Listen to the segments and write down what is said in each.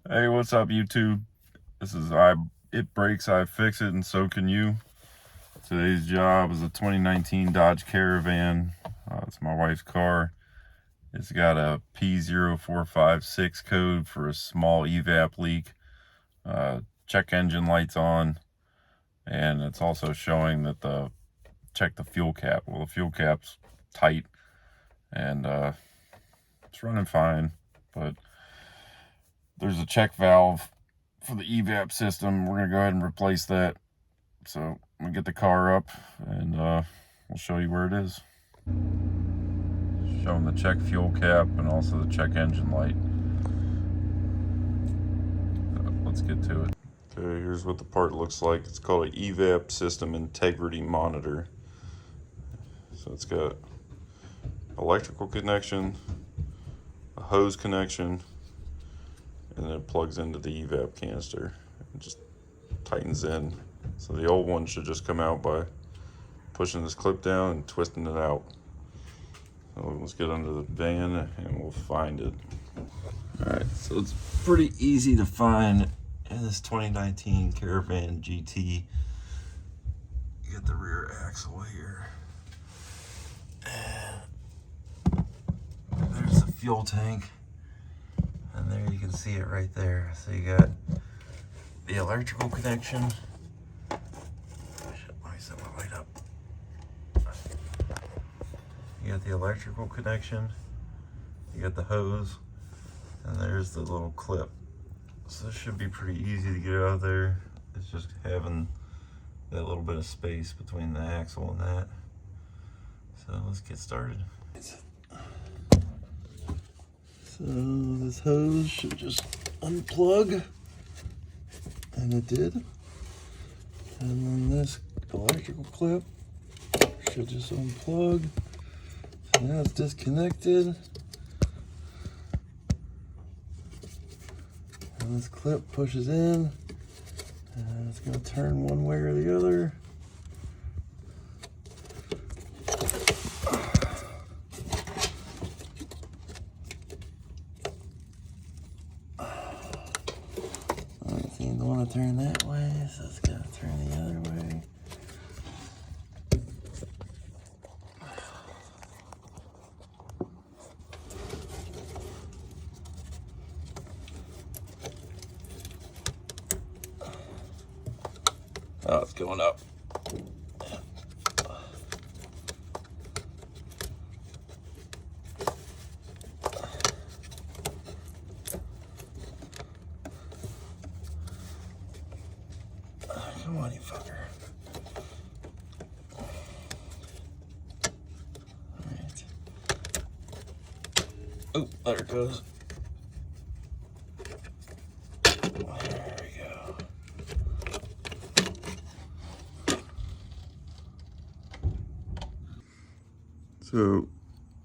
Hey, what's up, YouTube? This is It Breaks, I Fix It, and so can you. Today's job is a 2019 Dodge Caravan. It's my wife's car. It's got a P0456 code for a small evap leak. Check engine lights on, and it's also showing that check the fuel cap. Well, the fuel cap's tight, and it's running fine, but there's a check valve for the evap system. We're gonna go ahead and replace that. So I'm gonna get the car up and we'll show you where it is. Showing the check fuel cap and also the check engine light. Let's get to it. Okay, here's what the part looks like. It's called an Evap System Integrity Monitor. So it's got electrical connection, a hose connection, and then it plugs into the evap canister. It just tightens in. So the old one should just come out by pushing this clip down and twisting it out. So let's get under the van and we'll find it. Alright, so it's pretty easy to find in this 2019 Caravan GT. You get the rear axle here. And there's the fuel tank. And there you can see it right there. So you got the electrical connection. Let me set my light up. You got the electrical connection, you got the hose, and there's the little clip. So this should be pretty easy to get out of there. It's just having that little bit of space between the axle and that. So let's get started. So this hose should just unplug, and it did. And then this electrical clip should just unplug. So now it's disconnected. And this clip pushes in, and it's going to turn one way or the other. It seems to want to turn that way, so it's got to turn the other way. Oh, it's going up. Come on, you fucker. Alright. Oh, there it goes. There we go. So,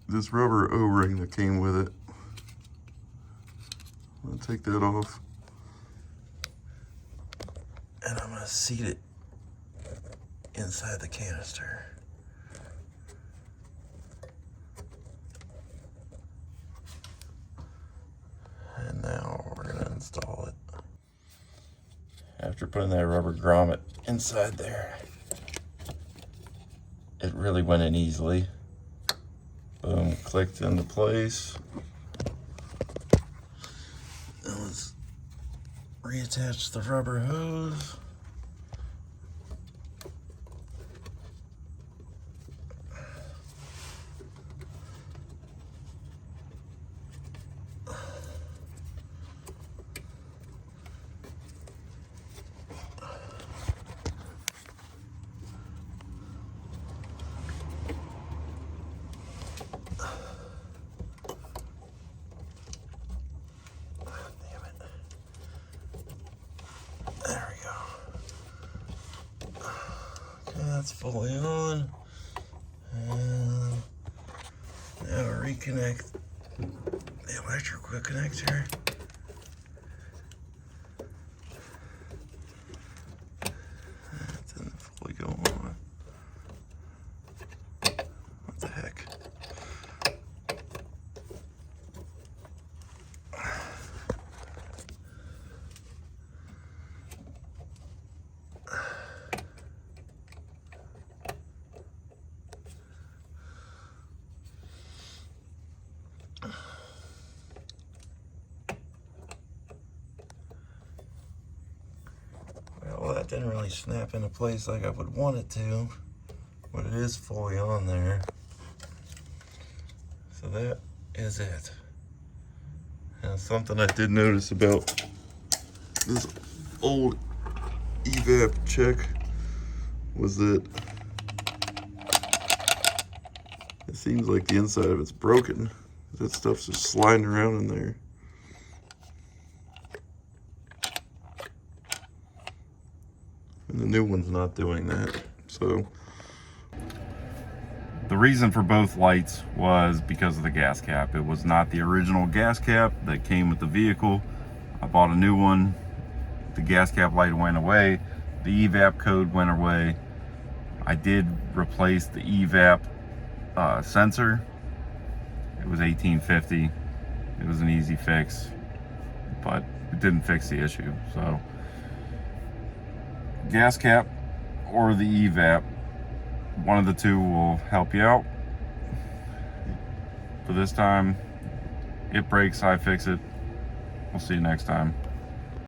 this rubber O-ring that came with it, I'm going to take that off. And I'm going to seat it inside the canister. And now we're going to install it. After putting that rubber grommet inside there, it really went in easily. Boom, clicked into place. Now let's reattach the rubber hose. That's fully on. And now reconnect the electrical connector. That didn't fully go on. What the heck? didn't really snap into place like I would want it to, but it is fully on there. So that is it. Now, something I did notice about this old Evap check was that it seems like the inside of it's broken. That stuff's just sliding around in there. And the new one's not doing that. So the reason for both lights was because of the gas cap. It was not the original gas cap that came with the vehicle. I bought a new one. The gas cap light went away. The Evap code went away. I did replace the Evap sensor. It was $18.50. It was an easy fix, but it didn't fix the issue. So gas cap or the Evap, one of the two will help you out. For this time, it breaks, I fix it. We'll see you next time.